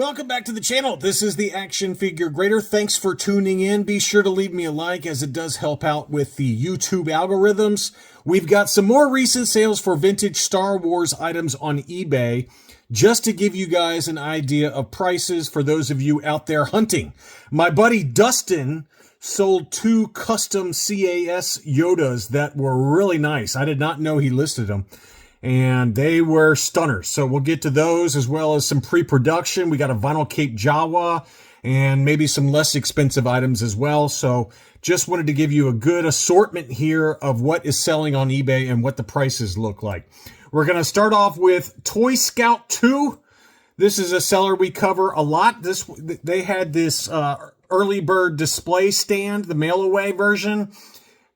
Welcome back to the channel. This is the Action Figure Grader. Thanks for tuning in. Be sure to leave me a like as it does help out with the YouTube algorithms. We've got some more recent sales for vintage Star Wars items on eBay, just to give you guys an idea of prices for those of you out there hunting. My buddy Dustin sold 2 custom CAS Yodas that were really nice. I did not know he listed them, and they were stunners. So we'll get to those, as well as some pre-production. We got a vinyl cape Jawa and maybe some less expensive items as well. So just wanted to give you a good assortment here of what is selling on eBay and what the prices look like. We're going to start off with Toy Scout 2. This is a seller we cover a lot. They had this early bird display stand, the mail away version.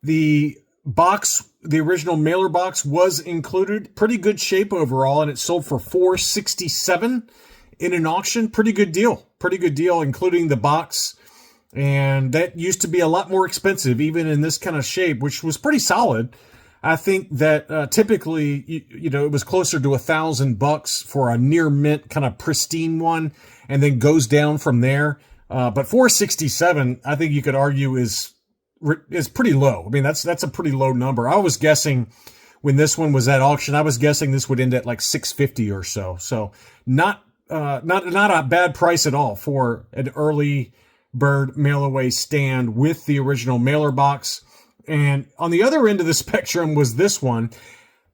The box, the original mailer box, was included. Pretty good shape overall, and it sold for $467 in an auction. Pretty good deal, including the box. And that used to be a lot more expensive, even in this kind of shape, which was pretty solid. I think that typically, you know, it was closer to $1,000 for a near mint kind of pristine one, and then goes down from there. But $467, I think you could argue is pretty low. I mean, that's a pretty low number. I was guessing when this one was at auction, I was guessing this would end at like $650 or so. So not a bad price at all for an early bird mail away stand with the original mailer box. And on the other end of the spectrum was this one.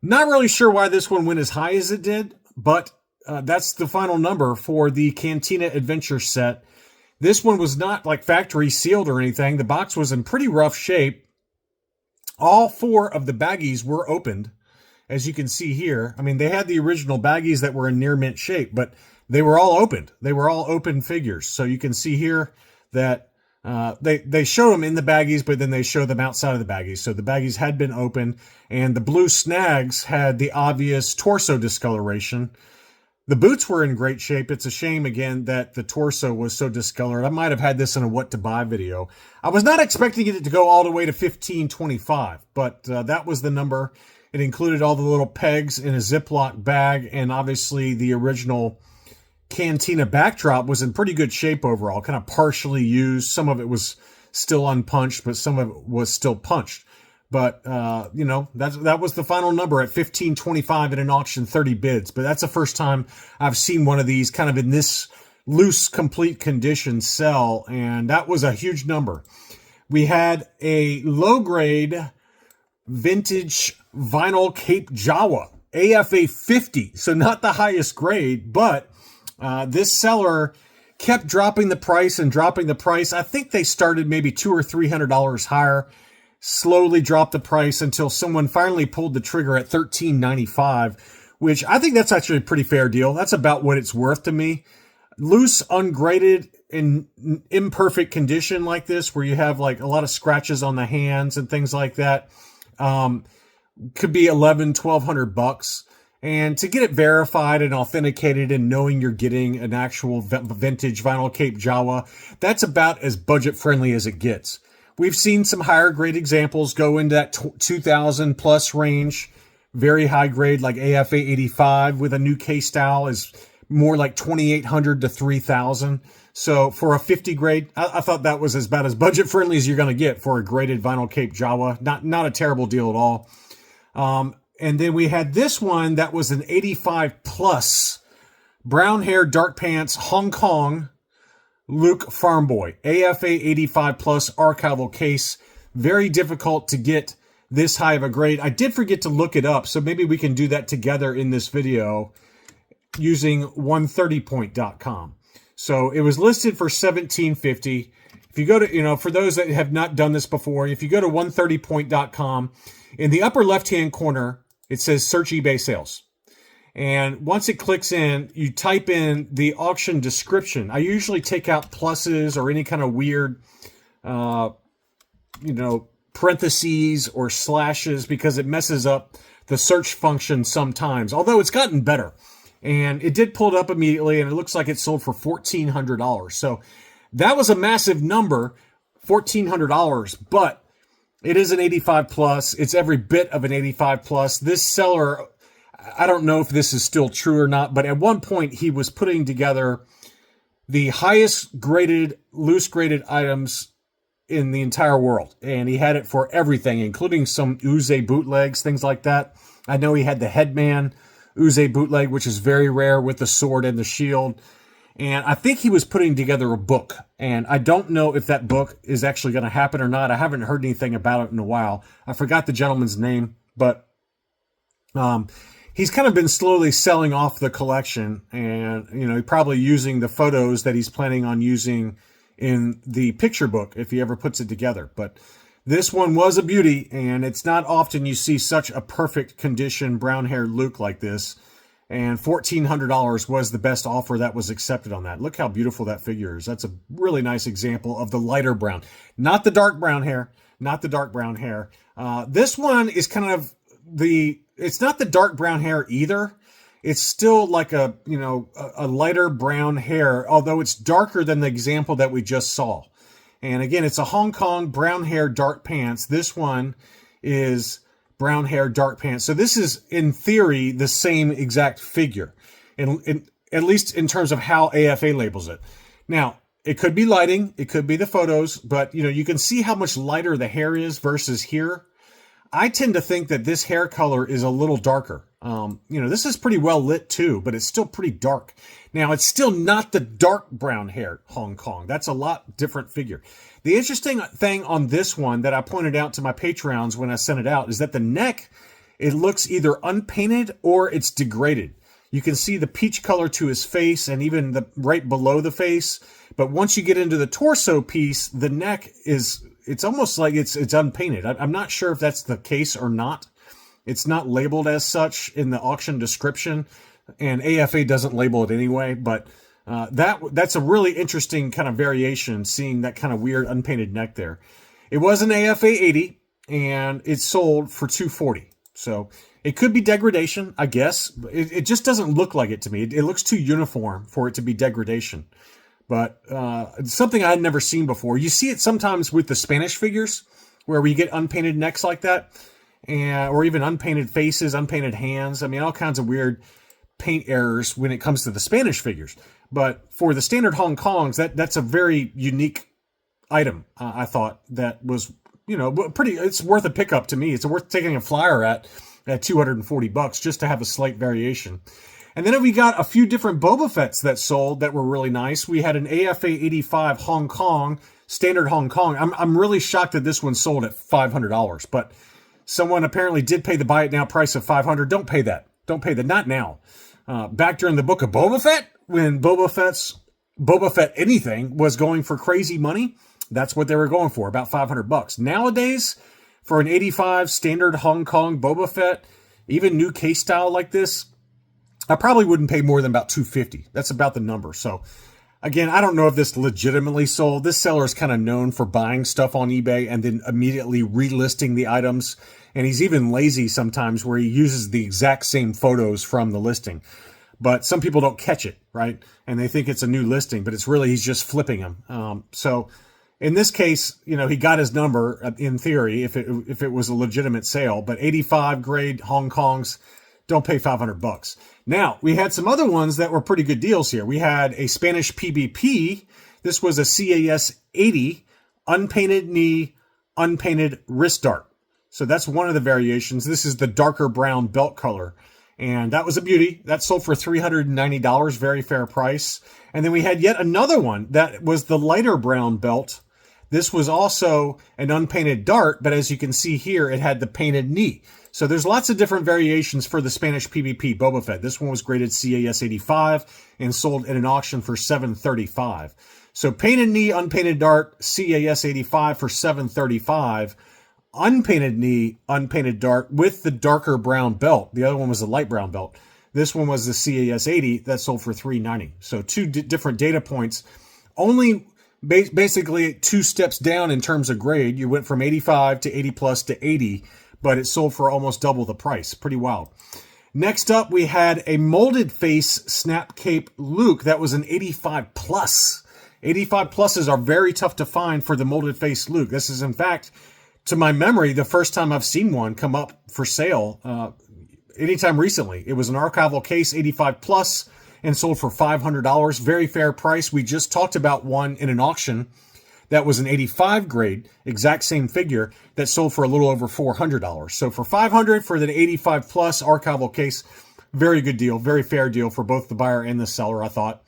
Not really sure why this one went as high as it did, but that's the final number for the Cantina Adventure set. This one was not like factory sealed or anything. The box was in pretty rough shape. All 4 of the baggies were opened, as you can see here. I mean, they had the original baggies that were in near mint shape, but they were all opened. They were all open figures. So you can see here that they show them in the baggies, but then they show them outside of the baggies. So the baggies had been opened, and the blue snags had the obvious torso discoloration. The boots were in great shape. It's a shame, again, that the torso was so discolored. I might have had this in a what to buy video. I was not expecting it to go all the way to $15.25, but that was the number. It included all the little pegs in a Ziploc bag, and obviously the original Cantina backdrop was in pretty good shape overall, kind of partially used. Some of it was still unpunched, but some of it was still punched. But, you know, that was the final number at $15.25 in an auction, 30 bids. But that's the first time I've seen one of these kind of in this loose, complete condition sell, and that was a huge number. We had a low-grade vintage vinyl cape Jawa, AFA 50, so not the highest grade, but this seller kept dropping the price and dropping the price. I think they started maybe $200 or $300 higher, slowly dropped the price until someone finally pulled the trigger at $13.95, which I think that's actually a pretty fair deal. That's about what it's worth to me. Loose, ungraded, in imperfect condition like this, where you have like a lot of scratches on the hands and things like that, could be $1,100-$1,200. And to get it verified and authenticated and knowing you're getting an actual vintage vinyl cape Jawa, that's about as budget friendly as it gets. We've seen some higher grade examples go into that 2,000 plus range. Very high grade, like AFA 85 with a new case style, is more like 2,800 to 3,000. So for a 50 grade, I thought that was about as budget friendly as you're going to get for a graded vinyl cape Jawa. Not a terrible deal at all. And then we had this one that was an 85 plus brown hair, dark pants, Hong Kong Luke Farmboy, AFA 85 plus archival case. Very difficult to get this high of a grade. I did forget to look it up, so maybe we can do that together in this video using 130point.com. So it was listed for $17.50. If you go to, you know, for those that have not done this before, if you go to 130point.com, in the upper left-hand corner, it says search eBay sales. And once it clicks in, you type in the auction description. I usually take out pluses or any kind of weird, parentheses or slashes, because it messes up the search function sometimes, although it's gotten better. And it did pull it up immediately, and it looks like it sold for $1,400. So that was a massive number, $1,400, but it is an 85 plus. It's every bit of an 85 plus. This seller, I don't know if this is still true or not, but at one point he was putting together the highest graded, loose graded items in the entire world. And he had it for everything, including some Uze bootlegs, things like that. I know he had the Headman Uze bootleg, which is very rare, with the sword and the shield. And I think he was putting together a book. And I don't know if that book is actually going to happen or not. I haven't heard anything about it in a while. I forgot the gentleman's name, but he's kind of been slowly selling off the collection, and probably using the photos that he's planning on using in the picture book if he ever puts it together. But this one was a beauty, and it's not often you see such a perfect condition brown-haired Luke like this. And $1,400 was the best offer that was accepted on that. Look how beautiful that figure is. That's a really nice example of the lighter brown, not the dark brown hair, not the dark brown hair. This one is kind of it's not the dark brown hair either. It's still like a lighter brown hair, although it's darker than the example that we just saw. And again, it's a Hong Kong brown hair, dark pants. This one is brown hair, dark pants. So this is, in theory, the same exact figure, at least in terms of how AFA labels it. Now, it could be lighting, it could be the photos, but you can see how much lighter the hair is versus here. I tend to think that this hair color is a little darker. This is pretty well lit too, but it's still pretty dark. Now, it's still not the dark brown hair Hong Kong. That's a lot different figure. The interesting thing on this one that I pointed out to my Patreons when I sent it out is that the neck, it looks either unpainted or it's degraded. You can see the peach color to his face and even the right below the face. But once you get into the torso piece, the neck it's almost like it's unpainted. I'm not sure if that's the case or not. It's not labeled as such in the auction description, and AFA doesn't label it anyway. But that's a really interesting kind of variation, seeing that kind of weird unpainted neck there. It was an AFA 80, and it sold for $240. So it could be degradation, I guess. It just doesn't look like it to me. It looks too uniform for it to be degradation. But it's something I had never seen before. You see it sometimes with the Spanish figures, where we get unpainted necks like that, or even unpainted faces, unpainted hands. I mean, all kinds of weird paint errors when it comes to the Spanish figures. But for the standard Hong Kongs, that's a very unique item. I thought that was, pretty. It's worth a pickup to me. It's worth taking a flyer at $240 just to have a slight variation. And then we got a few different Boba Fetts that sold that were really nice. We had an AFA 85 Hong Kong, standard Hong Kong. I'm really shocked that this one sold at $500, but someone apparently did pay the buy it now price of $500. Don't pay that. Don't pay that. Not now. Back during the book of Boba Fett, when Boba Fett anything was going for crazy money, that's what they were going for, about $500. Nowadays, for an 85 standard Hong Kong Boba Fett, even new case style like this, I probably wouldn't pay more than about $250. That's about the number. So again, I don't know if this legitimately sold. This seller is kind of known for buying stuff on eBay and then immediately relisting the items. And he's even lazy sometimes, where he uses the exact same photos from the listing. But some people don't catch it, right? And they think it's a new listing, but it's really, he's just flipping them. So in this case, he got his number in theory if it was a legitimate sale. But 85 grade Hong Kongs, don't pay $500. Now, we had some other ones that were pretty good deals here. We had a Spanish PBP. This was a CAS 80, unpainted knee, unpainted wrist dart. So that's one of the variations. This is the darker brown belt color. And that was a beauty. That sold for $390, very fair price. And then we had yet another one that was the lighter brown belt. This was also an unpainted dart, but as you can see here, it had the painted knee. So there's lots of different variations for the Spanish PBP Boba Fett. This one was graded CAS 85 and sold at an auction for $735. So painted knee, unpainted dart, CAS 85 for $735. Unpainted knee, unpainted dart with the darker brown belt. The other one was the light brown belt. This one was the CAS 80 that sold for $390. So two different data points. Only basically 2 steps down in terms of grade. You went from 85 to 80 plus to 80. But it sold for almost double the price. Pretty wild. Next up, we had a molded face snap cape Luke. That was an 85 plus. 85 pluses are very tough to find for the molded face Luke. This is, in fact, to my memory, the first time I've seen one come up for sale anytime recently. It was an archival case, 85 plus, and sold for $500. Very fair price. We just talked about one in an auction that was an 85 grade, exact same figure, that sold for a little over $400. So for $500 for the 85 plus archival case, very good deal, very fair deal for both the buyer and the seller, I thought.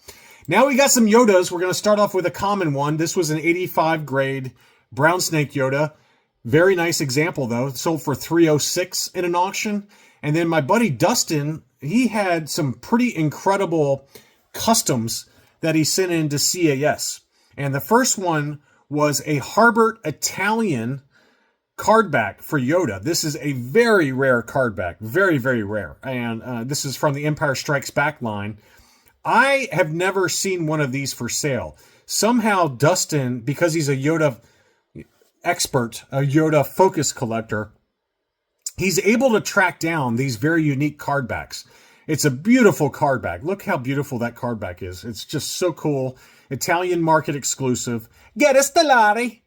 Now we got some Yodas. We're going to start off with a common one. This was an 85 grade brown snake Yoda. Very nice example though. It sold for $306 in an auction. And then my buddy Dustin, he had some pretty incredible customs that he sent in to CAS. And the first one was a Harbert Italian card back for Yoda. This is a very rare card back. Very, very rare. And this is from the Empire Strikes Back line. I have never seen one of these for sale. Somehow Dustin, because he's a Yoda expert, a Yoda focus collector, he's able to track down these very unique card backs. It's a beautiful card back. Look how beautiful that card back is. It's just so cool. Italian market exclusive. Get a Stellari.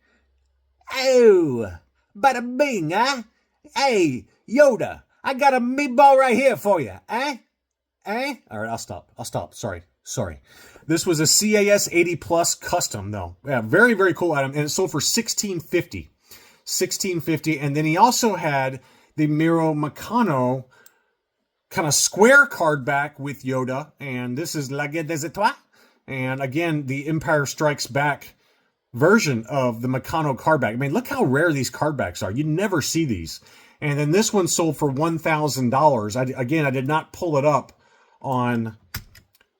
Oh, bada bing, huh? Hey, Yoda, I got a meatball right here for you, eh? Eh? All right, I'll stop. Sorry. This was a CAS 80 plus custom, though. Yeah, very, very cool item, and it sold for $16.50. $16.50, and then he also had the Miro Meccano kind of square card back with Yoda, and this is La Guerre des Étoiles. And again, the Empire Strikes Back version of the Meccano card back. I mean, look how rare these card backs are. You never see these. And then this one sold for $1,000. I did not pull it up on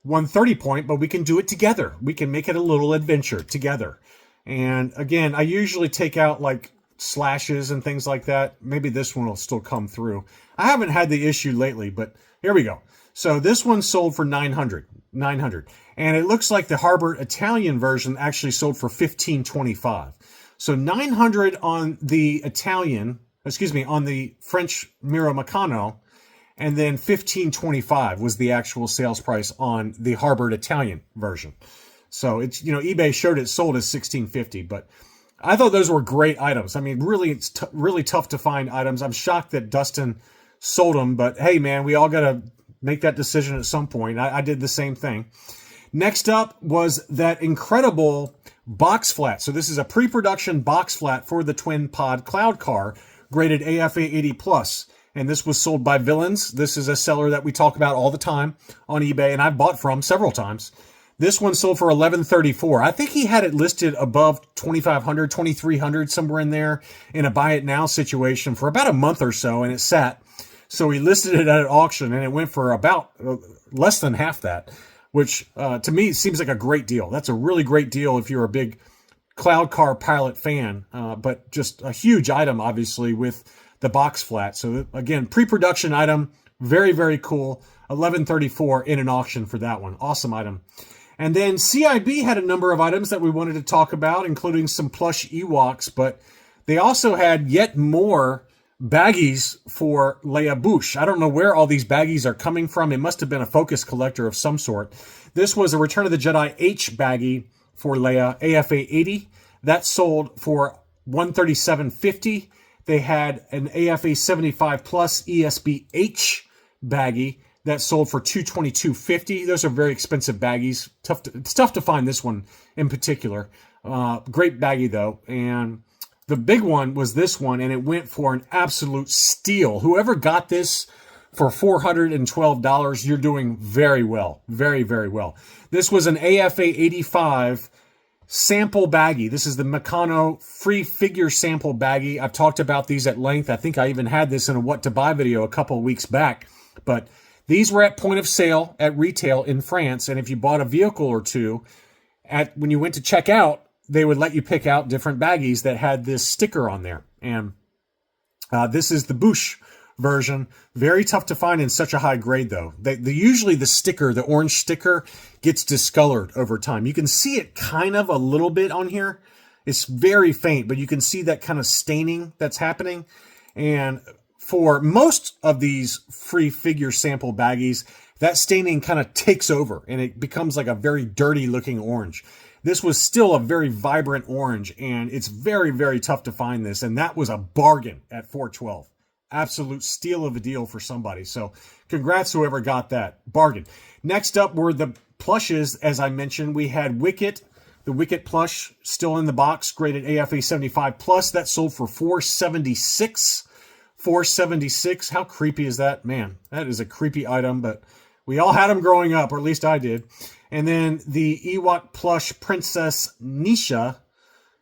130 point, but we can do it together. We can make it a little adventure together. And again, I usually take out like slashes and things like that. Maybe this one will still come through. I haven't had the issue lately, but here we go. So this one sold for $900. And it looks like the Harbert Italian version actually sold for $1,525. So $900 on the on the French Miro Meccano, and then $1,525 was the actual sales price on the Harbert Italian version. So it's, eBay showed it sold as $1,650, but I thought those were great items. I mean, really, it's really tough to find items. I'm shocked that Dustin sold them, but hey, man, we all got to make that decision at some point. I did the same thing. Next up was that incredible box flat. So this is a pre-production box flat for the twin pod cloud car, graded AFA 80 plus. And this was sold by Villains. This is a seller that we talk about all the time on eBay, and I've bought from several times. This one sold for $1,134. I think he had it listed above $2,500, $2,300, somewhere in there, in a buy it now situation for about a month or so, and it sat. So he listed it at an auction, and it went for about less than half that, which to me seems like a great deal. That's a really great deal if you're a big Cloud Car Pilot fan, but just a huge item, obviously, with the box flat. So again, pre-production item, very, very cool. $1,134 in an auction for that one. Awesome item. And then CIB had a number of items that we wanted to talk about, including some plush Ewoks, but they also had yet more baggies for Leia Bush. I don't know where all these baggies are coming from. It must have been a focus collector of some sort. This was a Return of the Jedi H baggie for Leia, AFA 80. That sold for $137.50. They had an AFA 75 plus ESB H baggie that sold for $222.50. Those are very expensive baggies. It's tough to find this one in particular. Great baggie though. And the big one was this one, and it went for an absolute steal. Whoever got this for $412, you're doing very well. Very, very well. This was an AFA 85 sample baggie. This is the Meccano free figure sample baggie. I've talked about these at length. I think I even had this in a what to buy video a couple of weeks back. But these were at point of sale at retail in France. And if you bought a vehicle or two, when you went to check out, they would let you pick out different baggies that had this sticker on there. And this is the Bush version. Very tough to find in such a high grade, though. Usually the sticker, the orange sticker, gets discolored over time. You can see it kind of a little bit on here. It's very faint, but you can see that kind of staining that's happening. And for most of these free figure sample baggies, that staining kind of takes over and it becomes like a very dirty looking orange. This was still a very vibrant orange, and it's very, very tough to find this. And that was a bargain at $412. absolute steal of a deal for somebody. So congrats whoever got that. Bargain. Next up were the plushes. As I mentioned, we had Wicket, the Wicket plush still in the box, graded AFA 75 plus. That sold for $476. $476. How creepy is that? Man, that is a creepy item, but we all had them growing up, or at least I did. And then the Ewok plush Princess Nisha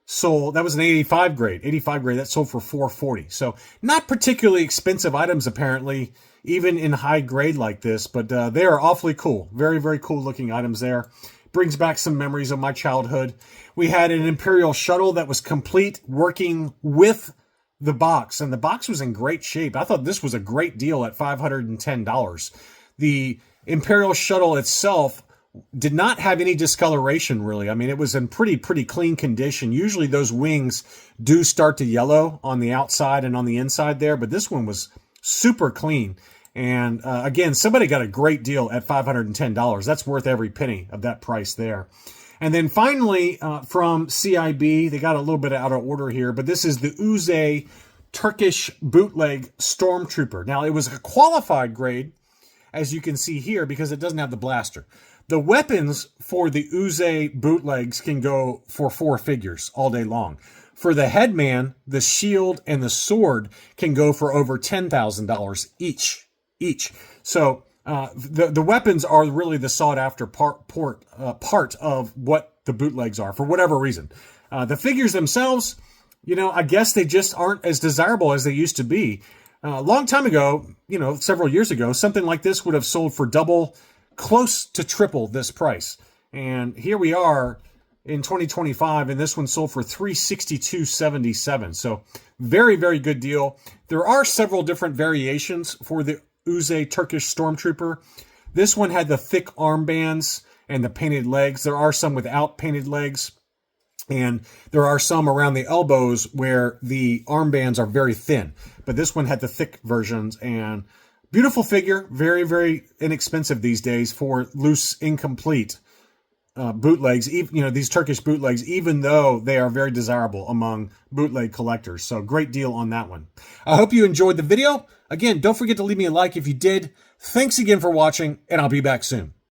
sold, that was an 85 grade. 85 grade, that sold for $440. So not particularly expensive items, apparently, even in high grade like this, but they are awfully cool. Very, very cool looking items there. Brings back some memories of my childhood. We had an Imperial Shuttle that was complete, working with the box, and the box was in great shape. I thought this was a great deal at $510. The Imperial Shuttle itself did not have any discoloration, really. I mean, it was in pretty clean condition. Usually those wings do start to yellow on the outside and on the inside there, but this one was super clean. And again, somebody got a great deal at $510. That's worth every penny of that price there. And then finally, from CIB, they got a little bit out of order here, but this is the Uze Turkish bootleg Stormtrooper. Now, it was a qualified grade, as you can see here, because it doesn't have the blaster. The weapons for the Uze bootlegs can go for 4 figures all day long. For the headman, the shield, and the sword can go for over $10,000 each. So the weapons are really the sought-after part of what the bootlegs are, for whatever reason. The figures themselves, I guess they just aren't as desirable as they used to be. A long time ago, several years ago, something like this would have sold for double, close to triple this price. And here we are in 2025, and this one sold for $362.77. So very, very good deal. There are several different variations for the Uze Turkish Stormtrooper. This one had the thick armbands and the painted legs. There are some without painted legs, and there are some around the elbows where the armbands are very thin. But this one had the thick versions, and beautiful figure. Very, very inexpensive these days for loose, incomplete bootlegs. These Turkish bootlegs, even though they are very desirable among bootleg collectors. So great deal on that one. I hope you enjoyed the video. Again, don't forget to leave me a like if you did. Thanks again for watching, and I'll be back soon.